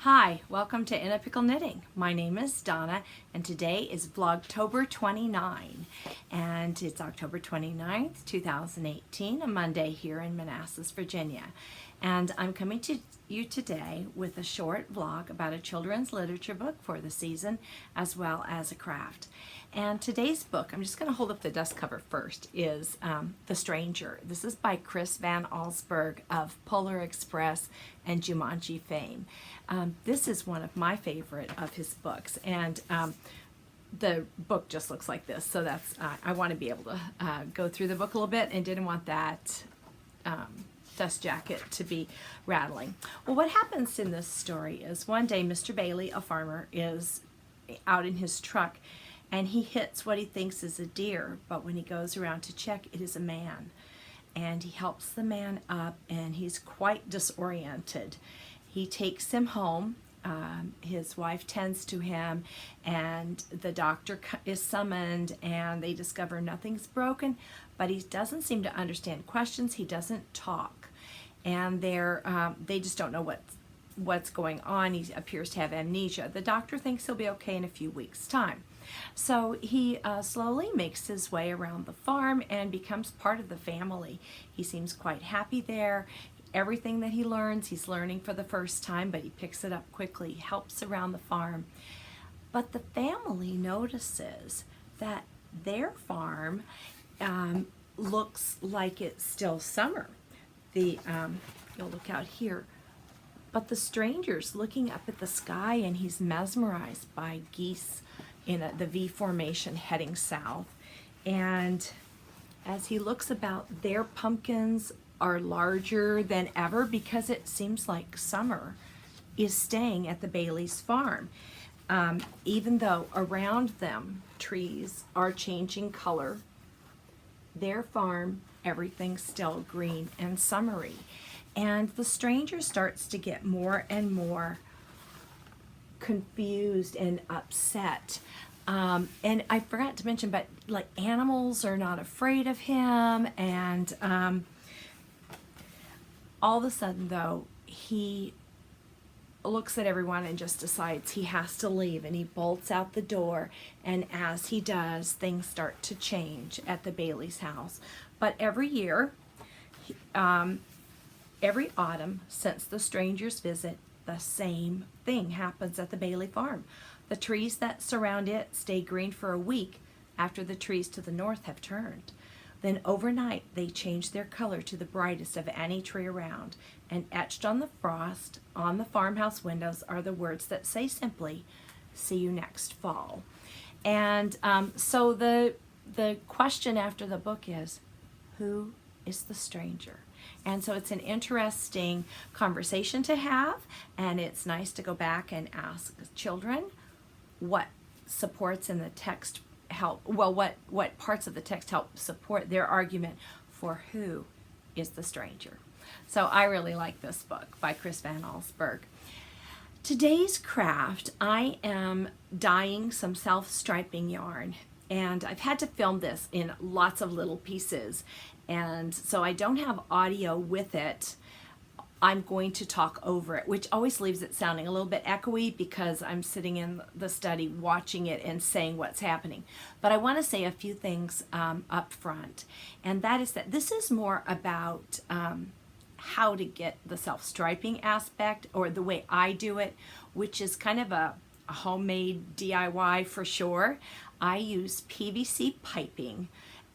Hi, welcome to In a Pickle Knitting. My name is Donna and today is Vlogtober 29 and it's October 29th, 2018, a Monday here in Manassas, Virginia. And I'm coming to you today with a short vlog about a children's literature book for the season as well as a craft. And today's book, I'm just going to hold up the dust cover first, is The Stranger. This is by Chris Van Allsburg of Polar Express and Jumanji fame. This is one of my favorite of his books, and the book just looks like this, so that's I want to be able to go through the book a little bit and didn't want that dust jacket to be rattling. Well, what happens in this story is one day Mr. Bailey, a farmer, is out in his truck and he hits what he thinks is a deer, but when he goes around to check, it is a man. And he helps the man up and he's quite disoriented. He takes him home. His wife tends to him and the doctor is summoned and they discover nothing's broken, but he doesn't seem to understand questions. He doesn't talk, and they just don't know what's going on. He appears to have amnesia. The doctor thinks he'll be okay in a few weeks' time. So he slowly makes his way around the farm and becomes part of the family. He seems quite happy there. Everything that he learns, he's learning for the first time, but he picks it up quickly, helps around the farm. But the family notices that their farm looks like it's still summer. You'll look out here. But the stranger's looking up at the sky and he's mesmerized by geese in the V formation heading south. And as he looks about, their pumpkins are larger than ever because it seems like summer is staying at the Bailey's farm. Even though around them trees are changing color, their farm, everything's still green and summery. And the stranger starts to get more and more confused and upset. And I forgot to mention, but like animals are not afraid of him. And all of a sudden, though, he looks at everyone and just decides he has to leave, and he bolts out the door. And as he does, things start to change at the Bailey's house. But every year, every autumn since the stranger's visit, the same thing happens at the Bailey farm. The trees that surround it stay green for a week after the trees to the north have turned. Then overnight, they change their color to the brightest of any tree around, and etched on the frost on the farmhouse windows are the words that say simply, "See you next fall." And so the question after the book is, who is the stranger? And so it's an interesting conversation to have, and it's nice to go back and ask children what supports in the text what parts of the text help support their argument for who is the stranger. So I really like this book by Chris Van Allsburg. Today's craft, I am dyeing some self-striping yarn, and I've had to film this in lots of little pieces, and so I don't have audio with it. I'm going to talk over it, which always leaves it sounding a little bit echoey because I'm sitting in the study watching it and saying what's happening. But I want to say a few things up front, and that is that this is more about how to get the self-striping aspect, or the way I do it, which is kind of a homemade DIY for sure. I use PVC piping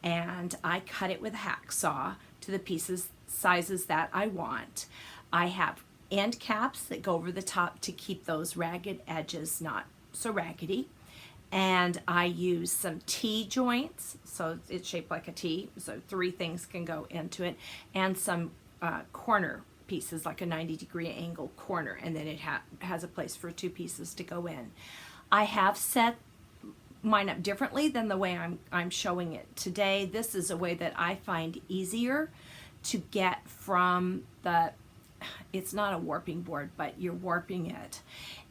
and I cut it with a hacksaw to the sizes that I want. I have end caps that go over the top to keep those ragged edges not so raggedy. And I use some T-joints, so it's shaped like a T, so 3 things can go into it, and some corner pieces, like a 90-degree angle corner, and then it has a place for 2 pieces to go in. I have set mine up differently than the way I'm showing it today. This is a way that I find easier to get from it's not a warping board, but you're warping it,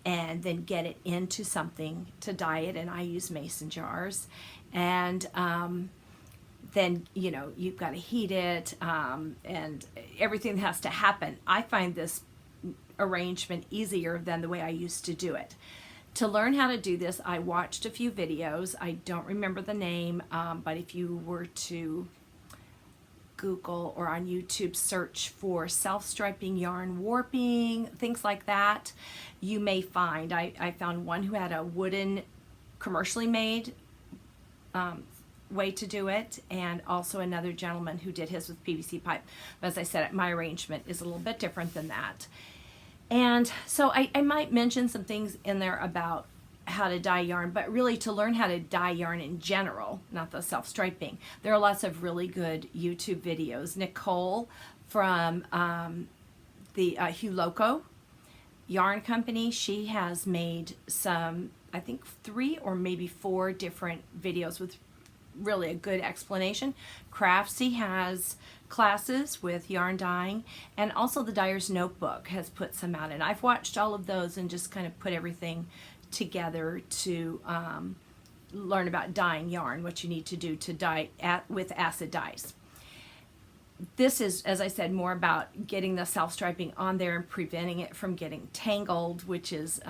and then get it into something to dye it, and I use mason jars. And then, you know, you've got to heat it, and everything has to happen. I find this arrangement easier than the way I used to do it. To learn how to do this, I watched a few videos. I don't remember the name, but if you were to Google or on YouTube search for self-striping yarn warping, things like that, you may find. I found one who had a wooden, commercially made way to do it, and also another gentleman who did his with PVC pipe. But as I said, my arrangement is a little bit different than that. And so I might mention some things in there about how to dye yarn, but really to learn how to dye yarn in general, not the self-striping. There are lots of really good YouTube videos. Nicole from the Hugh Loco Yarn Company, she has made some, I think 3 or maybe 4 different videos with really a good explanation. Crafty has classes with yarn dyeing, and also the Dyer's Notebook has put some out, and I've watched all of those and just kind of put everything together to learn about dyeing yarn, what you need to do to dye with acid dyes. This is, as I said, more about getting the self-striping on there and preventing it from getting tangled, which is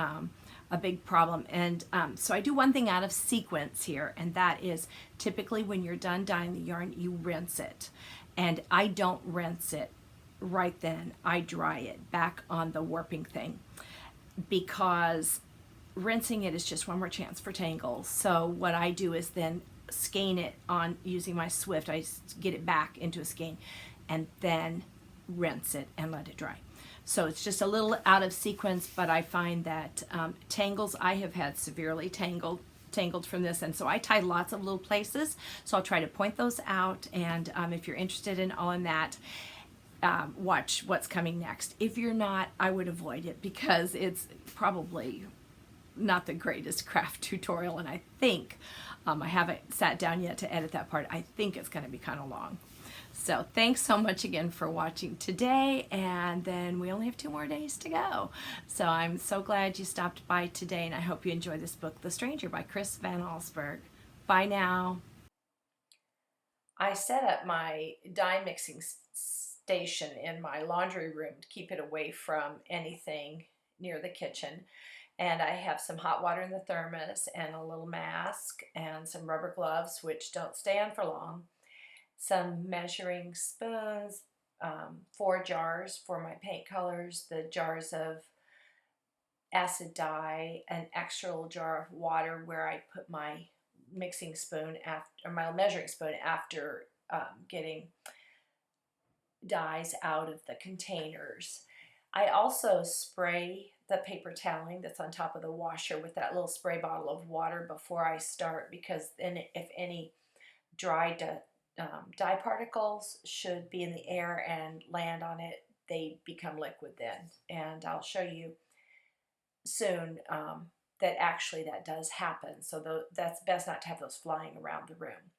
a big problem. And so I do one thing out of sequence here, and that is typically when you're done dyeing the yarn, you rinse it. And I don't rinse it right then. I dry it back on the warping thing, because rinsing it is just one more chance for tangles. So what I do is then skein it on using my Swift. I get it back into a skein and then rinse it and let it dry. So it's just a little out of sequence, but I find that tangles, I have had severely tangled from this, and so I tie lots of little places, so I'll try to point those out. And if you're interested in all in that, watch what's coming next. If you're not, I would avoid it, because it's probably not the greatest craft tutorial, and I think I haven't sat down yet to edit that part. I think it's going to be kind of long. So thanks so much again for watching today, and then we only have 2 more days to go. So I'm so glad you stopped by today, and I hope you enjoy this book, The Stranger by Chris Van Allsburg. Bye now. I set up my dye mixing station in my laundry room to keep it away from anything near the kitchen. And I have some hot water in the thermos and a little mask and some rubber gloves, which don't stay on for long. Some measuring spoons, 4 jars for my paint colors, the jars of acid dye, an extra little jar of water where I put my mixing spoon after, or my measuring spoon after getting dyes out of the containers. I also spray the paper toweling that's on top of the washer with that little spray bottle of water before I start, because then if any dry dye particles should be in the air and land on it, they become liquid then. And I'll show you soon that actually that does happen. So that's best not to have those flying around the room.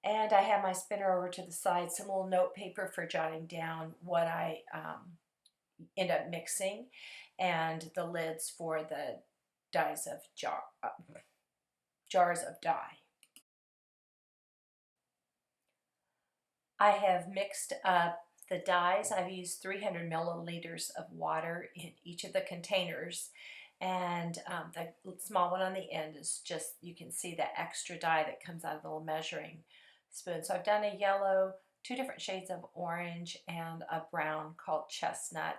And I have my spinner over to the side, some little note paper for jotting down what I end up mixing, and the lids for the jars of dye. I have mixed up the dyes. I've used 300 milliliters of water in each of the containers, and the small one on the end is just, you can see the extra dye that comes out of the little measuring spoon. So I've done a yellow, 2 different shades of orange, and a brown called chestnut.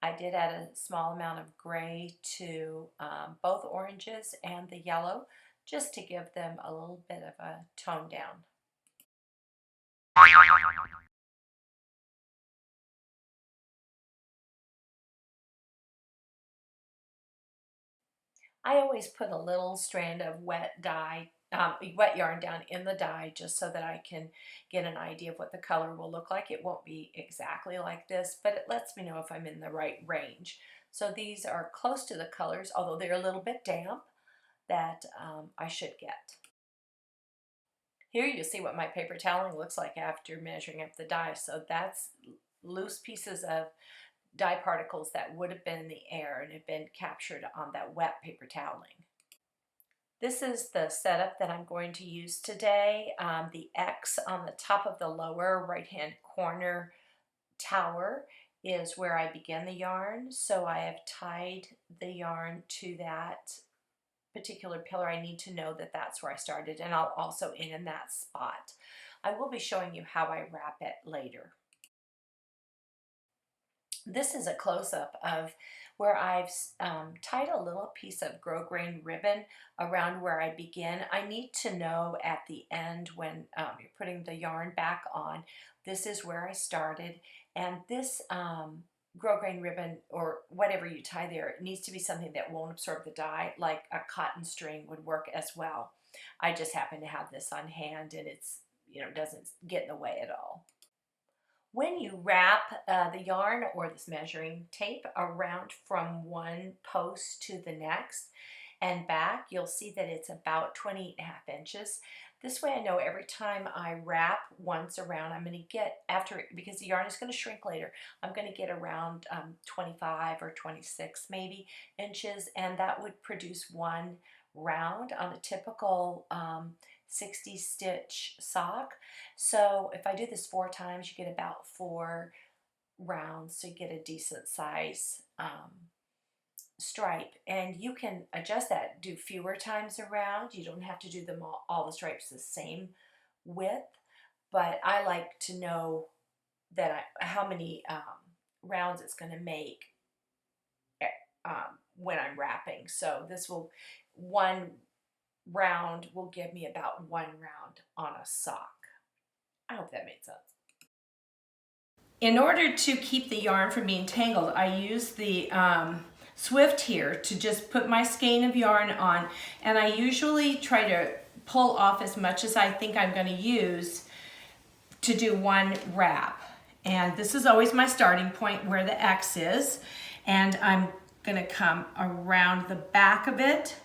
I did add a small amount of gray to both oranges and the yellow, just to give them a little bit of a tone down. I always put a little strand of wet yarn down in the dye, just so that I can get an idea of what the color will look like. It won't be exactly like this, but it lets me know if I'm in the right range. So these are close to the colors, although they're a little bit damp, that I should get. Here you see what my paper toweling looks like after measuring up the dye. So that's loose pieces of dye particles that would have been in the air and have been captured on that wet paper toweling. This is the setup that I'm going to use today. The X on the top of the lower right hand corner tower is where I begin the yarn. So I have tied the yarn to that particular pillar. I need to know that that's where I started, and I'll also end in that spot. I will be showing you how I wrap it later. This is a close-up of where I've tied a little piece of grosgrain ribbon around where I begin. I need to know at the end when you're putting the yarn back on, this is where I started, and this grosgrain ribbon or whatever you tie there, it needs to be something that won't absorb the dye, like a cotton string would work as well. I just happen to have this on hand, and it's, you know, doesn't get in the way at all. When you wrap the yarn or this measuring tape around from one post to the next and back, you'll see that it's about 28.5 inches. This way I know every time I wrap once around, I'm going to get, after, because the yarn is going to shrink later, I'm going to get around 25 or 26 maybe inches, and that would produce one round on a typical 60 stitch sock. So if I do this 4 times, you get about 4 rounds, so you get a decent size stripe. And you can adjust that, do fewer times around. You don't have to do them all the stripes the same width, but I like to know that how many rounds it's going to make when I'm wrapping. So this will, one round will give me about 1 round on a sock. I hope that made sense. In order to keep the yarn from being tangled, I use the Swift here to just put my skein of yarn on, and I usually try to pull off as much as I think I'm going to use to do one wrap. And this is always my starting point where the X is, and I'm going to come around the back of it,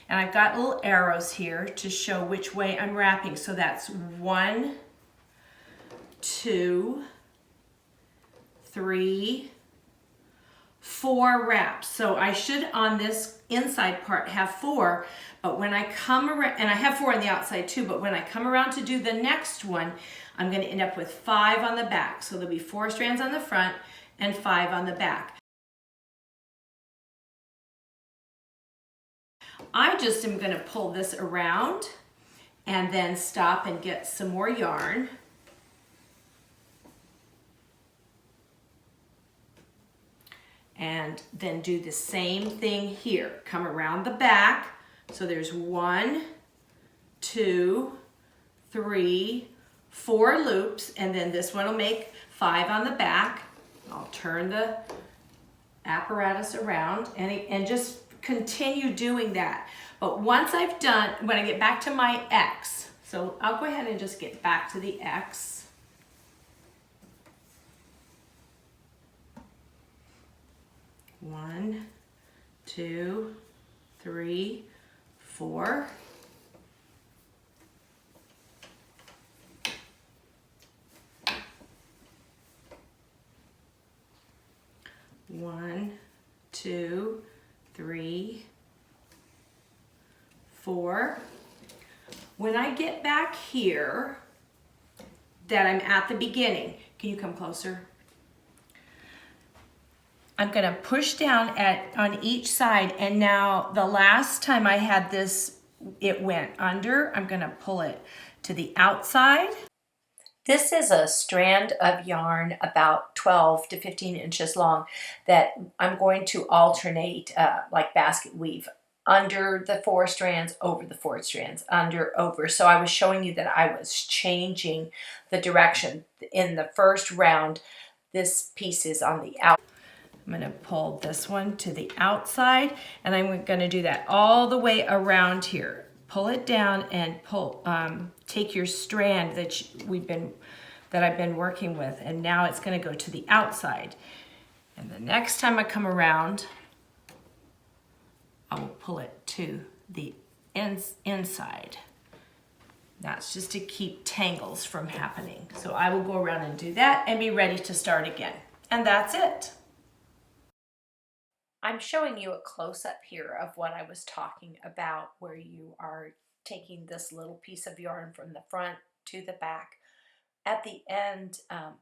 and I've got little arrows here to show which way I'm wrapping. So that's 1, 2, 3, 4 wraps. So I should on this inside part have 4, but when I come around, and I have 4 on the outside too, but when I come around to do the next one, I'm going to end up with 5 on the back. So there'll be 4 strands on the front and 5 on the back. I just am going to pull this around and then stop and get some more yarn. And then do the same thing here. Come around the back. So there's 1, 2, 3, 4 loops, and then this one will make 5 on the back. I'll turn the apparatus around and just continue doing that. But once I've done, when I get back to my X, so I'll go ahead and just get back to the X. One, 2, 3, 4. One, 2, 3, 4. When I get back here, that I'm at the beginning, can you come closer? I'm going to push down on each side, and now the last time I had this, it went under. I'm going to pull it to the outside. This is a strand of yarn about 12 to 15 inches long that I'm going to alternate like basket weave, under the 4 strands, over the 4 strands, under, over. So I was showing you that I was changing the direction. In the first round, this piece is on the outside. I'm going to pull this one to the outside, and I'm going to do that all the way around here. Pull it down and pull. Take your strand that I've been working with, and now it's going to go to the outside. And the next time I come around, I will pull it to the inside. That's just to keep tangles from happening. So I will go around and do that and be ready to start again. And that's it. I'm showing you a close-up here of what I was talking about, where you are taking this little piece of yarn from the front to the back, At the end,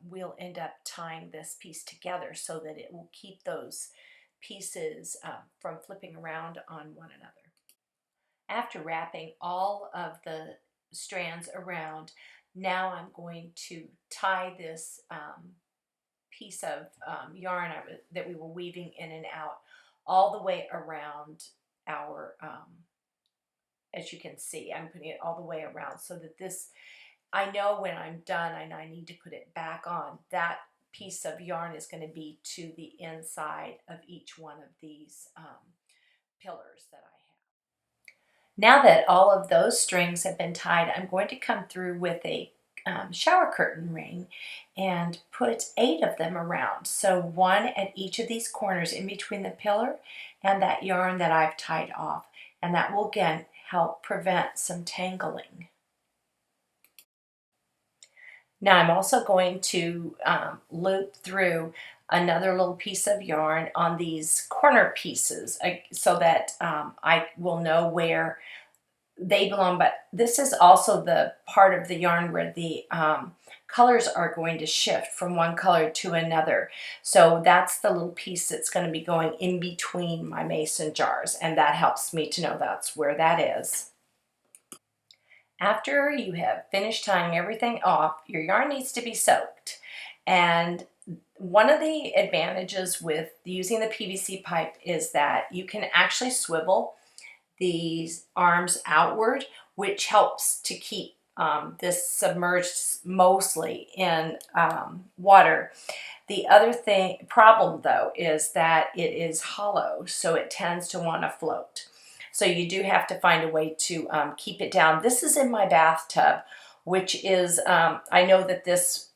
we'll end up tying this piece together so that it will keep those pieces from flipping around on one another. After wrapping all of the strands around, now I'm going to tie this piece of yarn that we were weaving in and out all the way around our, as you can see, I'm putting it all the way around so that this, I know when I'm done and I need to put it back on, that piece of yarn is going to be to the inside of each one of these pillars that I have. Now that all of those strings have been tied, I'm going to come through with a shower curtain ring and put 8 of them around. So 1 at each of these corners in between the pillar and that yarn that I've tied off. And that will again help prevent some tangling. Now I'm also going to loop through another little piece of yarn on these corner pieces so that I will know where they belong, but this is also the part of the yarn where the colors are going to shift from one color to another. So that's the little piece that's going to be going in between my mason jars, and that helps me to know that's where that is. After you have finished tying everything off, your yarn needs to be soaked. And one of the advantages with using the PVC pipe is that you can actually swivel these arms outward, which helps to keep this submerged mostly in water. The other problem though is that it is hollow, so it tends to want to float. So you do have to find a way to keep it down. This is in my bathtub, which is, I know that this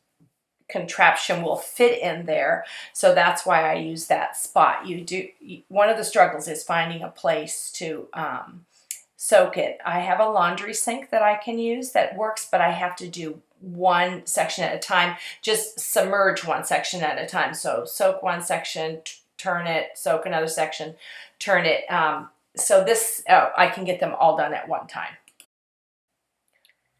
contraption will fit in there, so that's why I use that spot. One of the struggles is finding a place to soak it. I have a laundry sink that I can use that works, but I have to do one section at a time, just submerge one section at a time. So soak one section, turn it, soak another section, turn it. So this, I can get them all done at one time.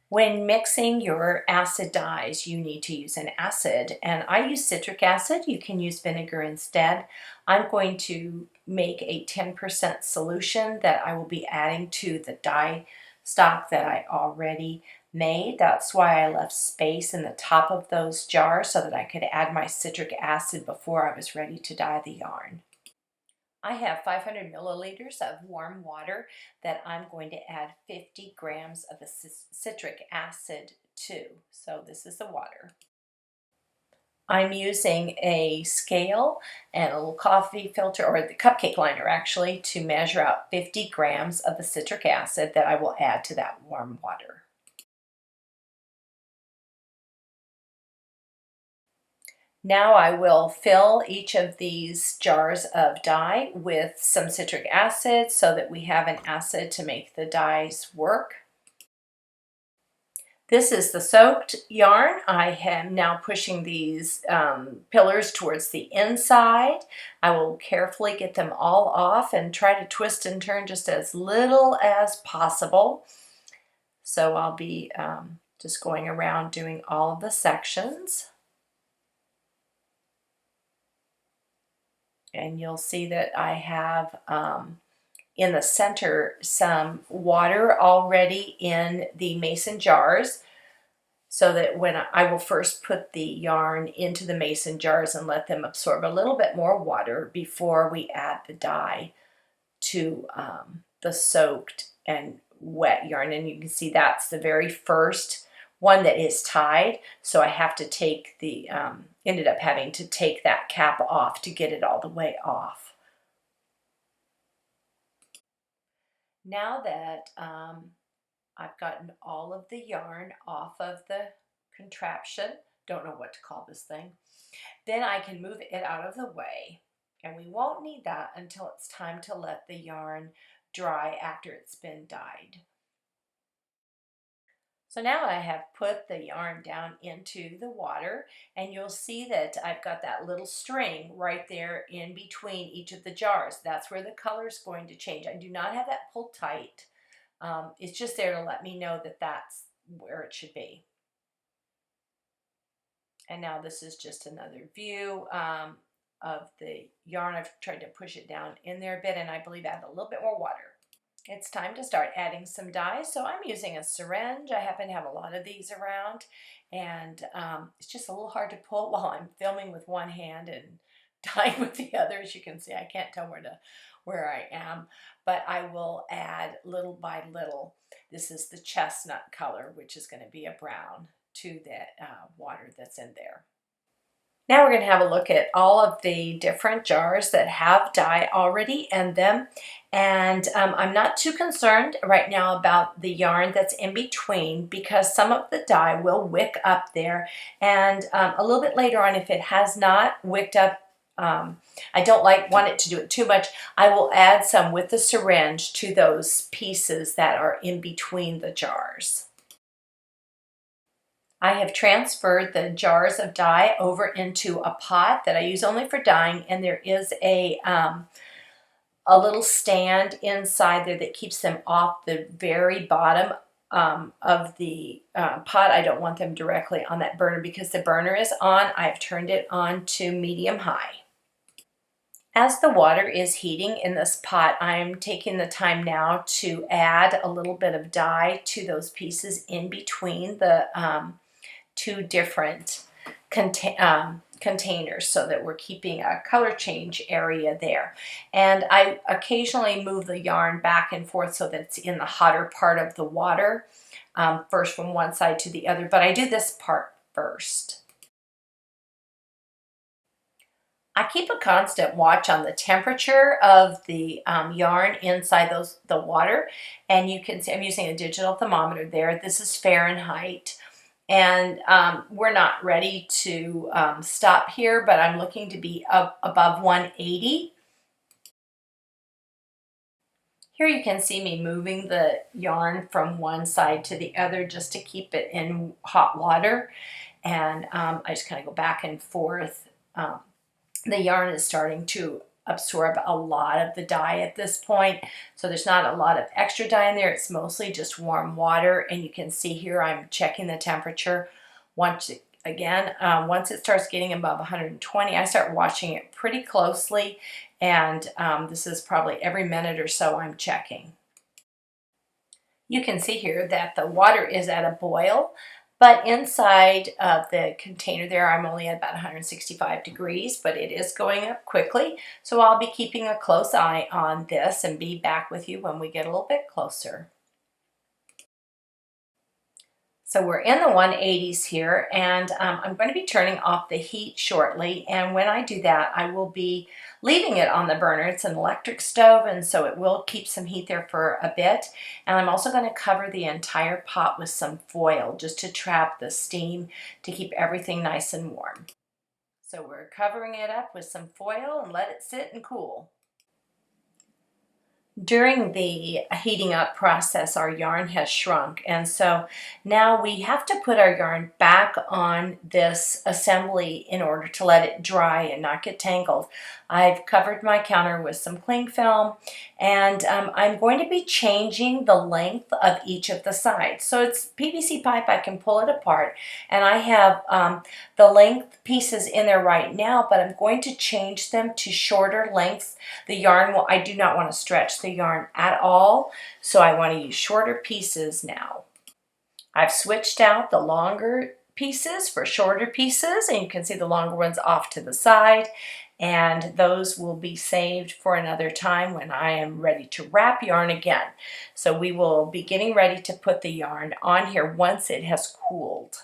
When mixing your acid dyes, you need to use an acid, and I use citric acid. You can use vinegar instead. I'm going to make a 10% solution that I will be adding to the dye stock that I already made. That's why I left space in the top of those jars so that I could add my citric acid before I was ready to dye the yarn. I have 500 milliliters of warm water that I'm going to add 50 grams of the citric acid to. So this is the water. I'm using a scale and a little coffee filter, or the cupcake liner actually, to measure out 50 grams of the citric acid that I will add to that warm water. Now I will fill each of these jars of dye with some citric acid so that we have an acid to make the dyes work. This is the soaked yarn. I am now pushing these pillars towards the inside. I will carefully get them all off and try to twist and turn just as little as possible. So I'll be just going around doing all of the sections. And you'll see that I have in the center some water already in the mason jars, so that when I will first put the yarn into the mason jars and let them absorb a little bit more water before we add the dye to the soaked and wet yarn. And you can see that's the very first one that is tied, so I have to take the ended up having to take that cap off to get it all the way off. Now that I've gotten all of the yarn off of the contraption, don't know what to call this thing, then I can move it out of the way, and we won't need that until it's time to let the yarn dry after it's been dyed. So now I have put the yarn down into the water, and you'll see that I've got that little string right there in between each of the jars. That's where the color is going to change. I do not have that pulled tight. It's just there to let me know that that's where it should be. And now this is just another view of the yarn. I've tried to push it down in there a bit, and I believe add a little bit more water. It's time to start adding some dye. So I'm using a syringe. I happen to have a lot of these around, and it's just a little hard to pull while I'm filming with one hand and dyeing with the other. As you can see, I can't tell where I am, but I will add little by little. This is the chestnut color, which is going to be a brown, to the water that's in there. Now we're going to have a look at all of the different jars that have dye already in them. And I'm not too concerned right now about the yarn that's in between, because some of the dye will wick up there. And a little bit later on, if it has not wicked up, I don't want it to do it too much, I will add some with the syringe to those pieces that are in between the jars. I have transferred the jars of dye over into a pot that I use only for dyeing, and there is a little stand inside there that keeps them off the very bottom of the pot. I don't want them directly on that burner because the burner is on. I've turned it on to medium-high. As the water is heating in this pot, I'm taking the time now to add a little bit of dye to those pieces in between the two different containers, so that we're keeping a color change area there. And I occasionally move the yarn back and forth so that it's in the hotter part of the water, first from one side to the other, but I do this part first. I keep a constant watch on the temperature of the yarn inside the water, and you can see I'm using a digital thermometer there. This is Fahrenheit. And we're not ready to stop here, but I'm looking to be up above 180. Here you can see me moving the yarn from one side to the other just to keep it in hot water. And I just kind of go back and forth. The yarn is starting to absorb a lot of the dye at this point, so there's not a lot of extra dye in there. It's mostly just warm water, and you can see here I'm checking the temperature. Once it starts getting above 120, I start watching it pretty closely, and this is probably every minute or so I'm checking. You can see here that the water is at a boil, but inside of the container there, I'm only at about 165 degrees, but it is going up quickly. So I'll be keeping a close eye on this and be back with you when we get a little bit closer. So we're in the 180s here, and I'm going to be turning off the heat shortly. And when I do that, I will be leaving it on the burner. It's an electric stove, and so it will keep some heat there for a bit. And I'm also going to cover the entire pot with some foil just to trap the steam to keep everything nice and warm. So we're covering it up with some foil and let it sit and cool. During the heating up process, our yarn has shrunk, and so now we have to put our yarn back on this assembly in order to let it dry and not get tangled. I've covered my counter with some cling film, and I'm going to be changing the length of each of the sides. So it's PVC pipe, I can pull it apart, and I have the length pieces in there right now, but I'm going to change them to shorter lengths. The yarn I do not want to stretch the yarn at all, so I want to use shorter pieces now. I've switched out the longer pieces for shorter pieces, and you can see the longer ones off to the side, and those will be saved for another time when I am ready to wrap yarn again. So we will be getting ready to put the yarn on here once it has cooled.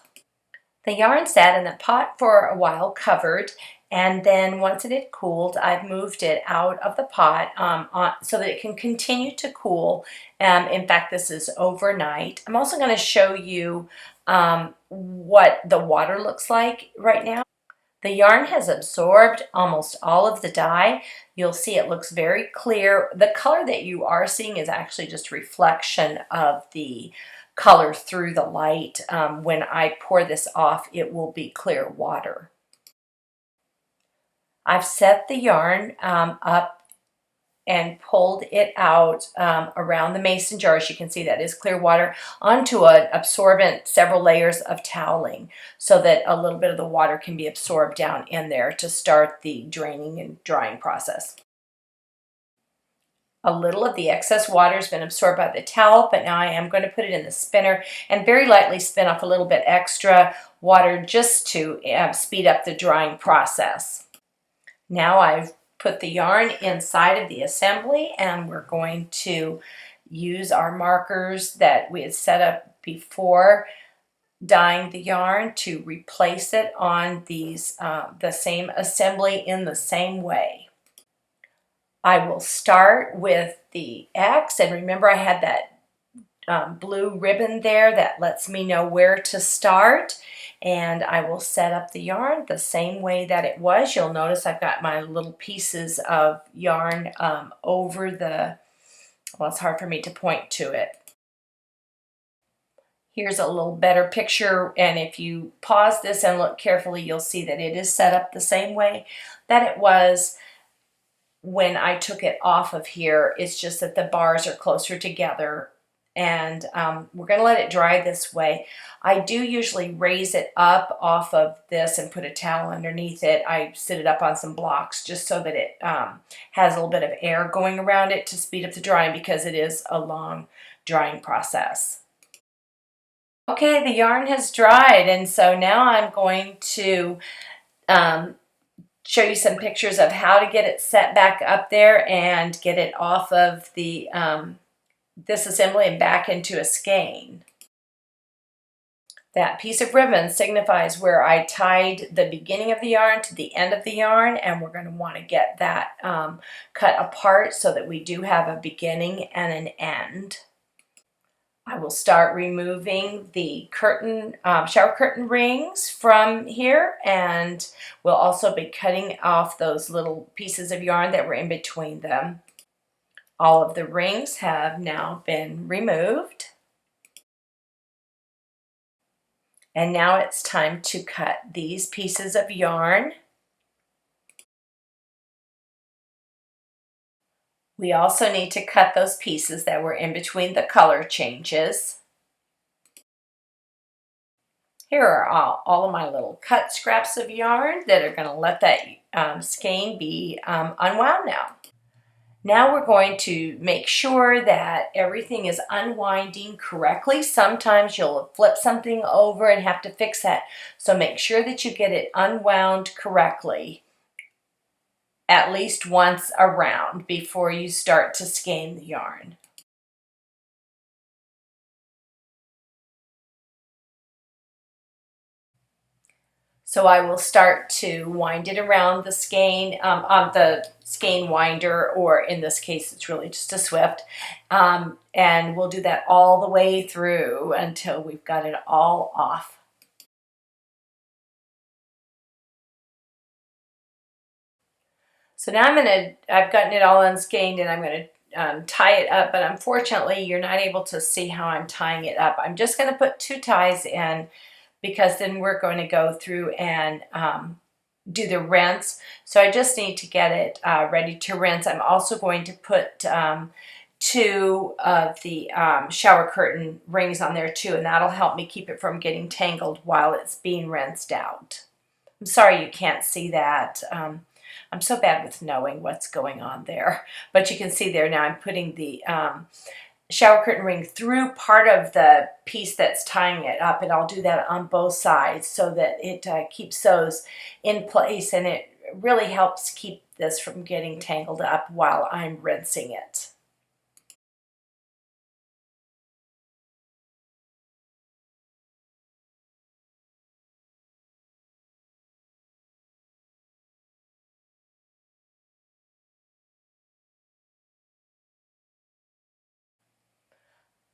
The yarn sat in the pot for a while covered, and then once it had cooled, I've moved it out of the pot so that it can continue to cool. In fact, this is overnight. I'm also going to show you what the water looks like right now. The yarn has absorbed almost all of the dye. You'll see it looks very clear. The color that you are seeing is actually just a reflection of the color through the light. When I pour this off, it will be clear water. I've set the yarn up and pulled it out around the mason jar. As you can see, that is clear water, onto an absorbent, several layers of toweling, so that a little bit of the water can be absorbed down in there to start the draining and drying process. A little of the excess water has been absorbed by the towel, but now I am going to put it in the spinner and very lightly spin off a little bit extra water just to speed up the drying process. Now I've put the yarn inside of the assembly, and we're going to use our markers that we had set up before dyeing the yarn to replace it on these the same assembly in the same way. I will start with the X, and remember I had that blue ribbon there that lets me know where to start, and I will set up the yarn the same way that it was. You'll notice I've got my little pieces of yarn over the, well, it's hard for me to point to it. Here's a little better picture, and if you pause this and look carefully, you'll see that it is set up the same way that it was when I took it off of here. It's just that the bars are closer together, and we're going to let it dry this way. I do usually raise it up off of this and put a towel underneath it. I sit it up on some blocks just so that it has a little bit of air going around it to speed up the drying, because it is a long drying process. Okay, the yarn has dried, and so now I'm going to show you some pictures of how to get it set back up there and get it off of the this assembly and back into a skein. That piece of ribbon signifies where I tied the beginning of the yarn to the end of the yarn, and we're going to want to get that cut apart so that we do have a beginning and an end. I will start removing the curtain, shower curtain rings from here, and we'll also be cutting off those little pieces of yarn that were in between them. All of the rings have now been removed. And now it's time to cut these pieces of yarn. We also need to cut those pieces that were in between the color changes. Here are all of my little cut scraps of yarn that are going to let that skein be unwound now. Now we're going to make sure that everything is unwinding correctly. Sometimes you'll flip something over and have to fix that. So make sure that you get it unwound correctly at least once around before you start to skein the yarn. So I will start to wind it around the skein, the skein winder, or in this case it's really just a Swift, and we'll do that all the way through until we've got it all off. So now I've gotten it all unskein, and I'm going to tie it up, but unfortunately you're not able to see how I'm tying it up. I'm just going to put 2 ties in, because then we're going to go through and do the rinse. So I just need to get it ready to rinse. I'm also going to put 2 of the shower curtain rings on there too, and that'll help me keep it from getting tangled while it's being rinsed out. I'm sorry you can't see that. I'm so bad with knowing what's going on there, but you can see there now I'm putting the shower curtain ring through part of the piece that's tying it up, and I'll do that on both sides so that it keeps those in place, and it really helps keep this from getting tangled up while I'm rinsing it.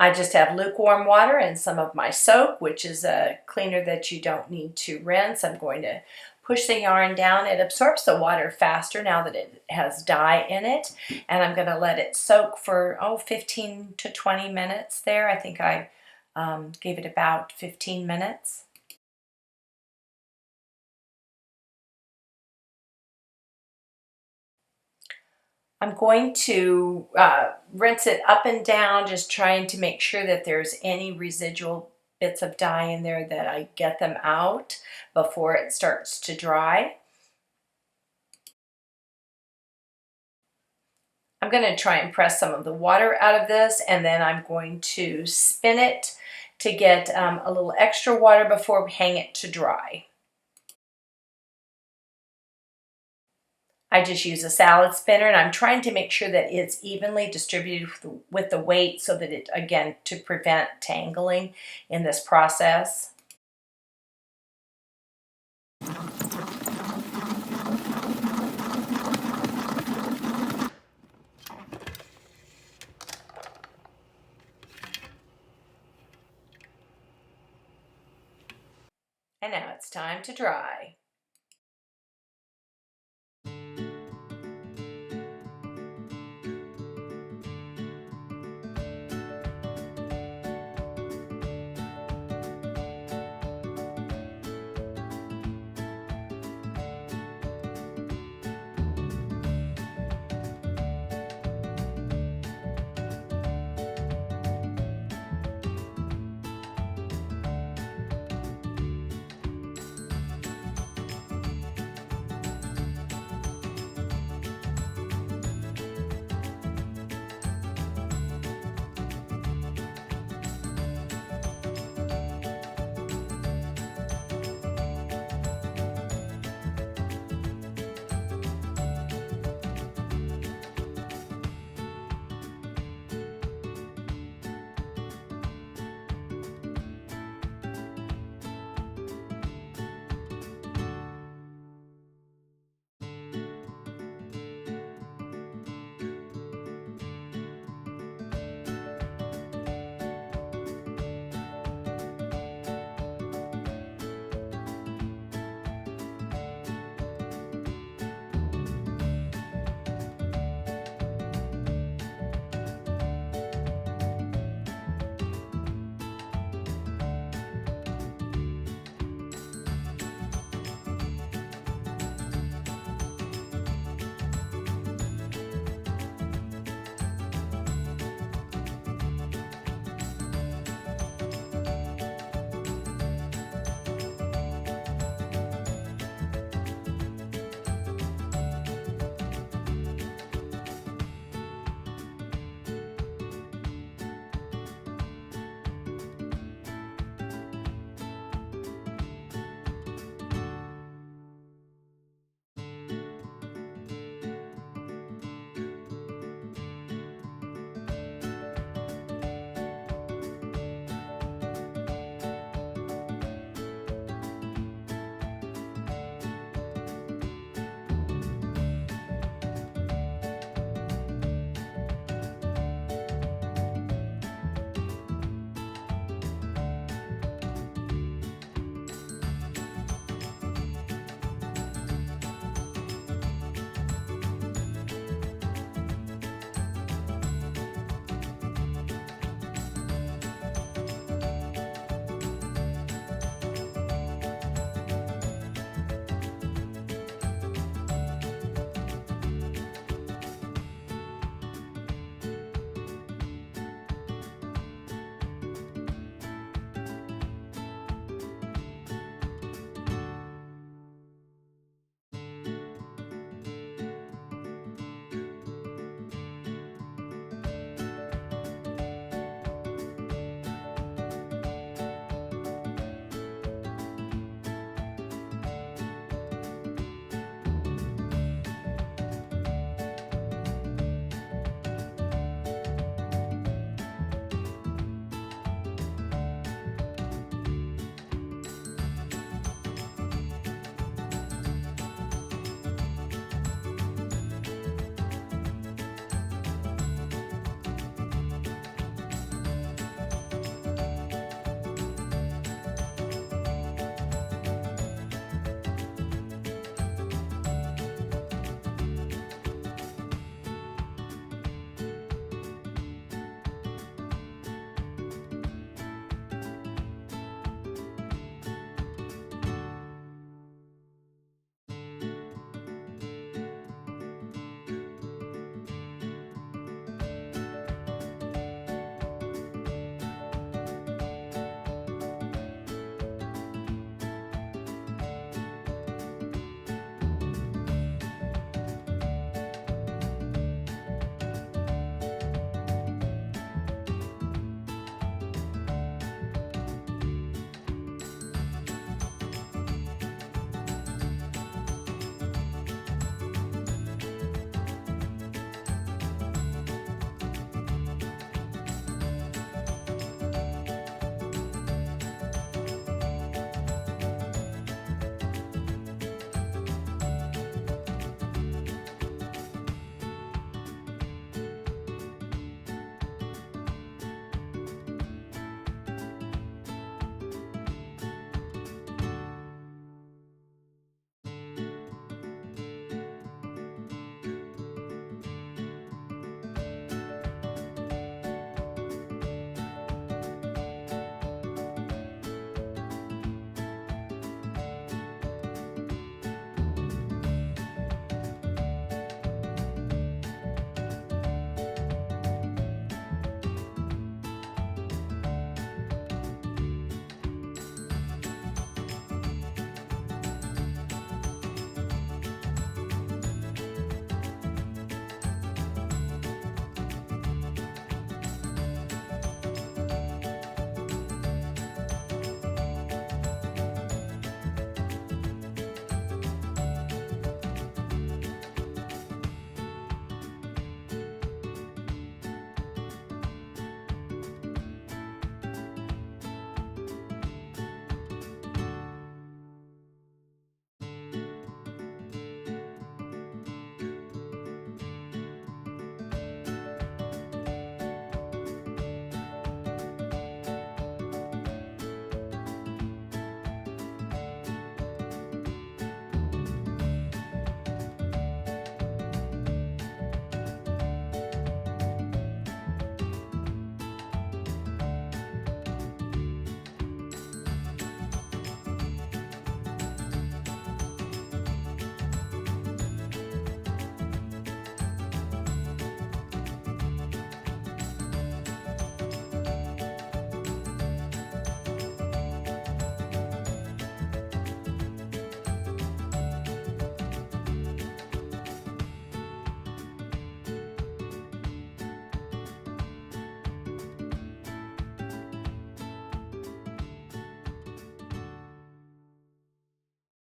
I just have lukewarm water and some of my soap, which is a cleaner that you don't need to rinse. I'm going to push the yarn down. It absorbs the water faster now that it has dye in it, and I'm going to let it soak for 15 to 20 minutes there. I think I gave it about 15 minutes. I'm going to rinse it up and down, just trying to make sure that there's any residual bits of dye in there, that I get them out before it starts to dry. I'm going to try and press some of the water out of this, and then I'm going to spin it to get a little extra water before we hang it to dry. I just use a salad spinner, and I'm trying to make sure that it's evenly distributed with the weight, so that it, again, to prevent tangling in this process. And now it's time to dry.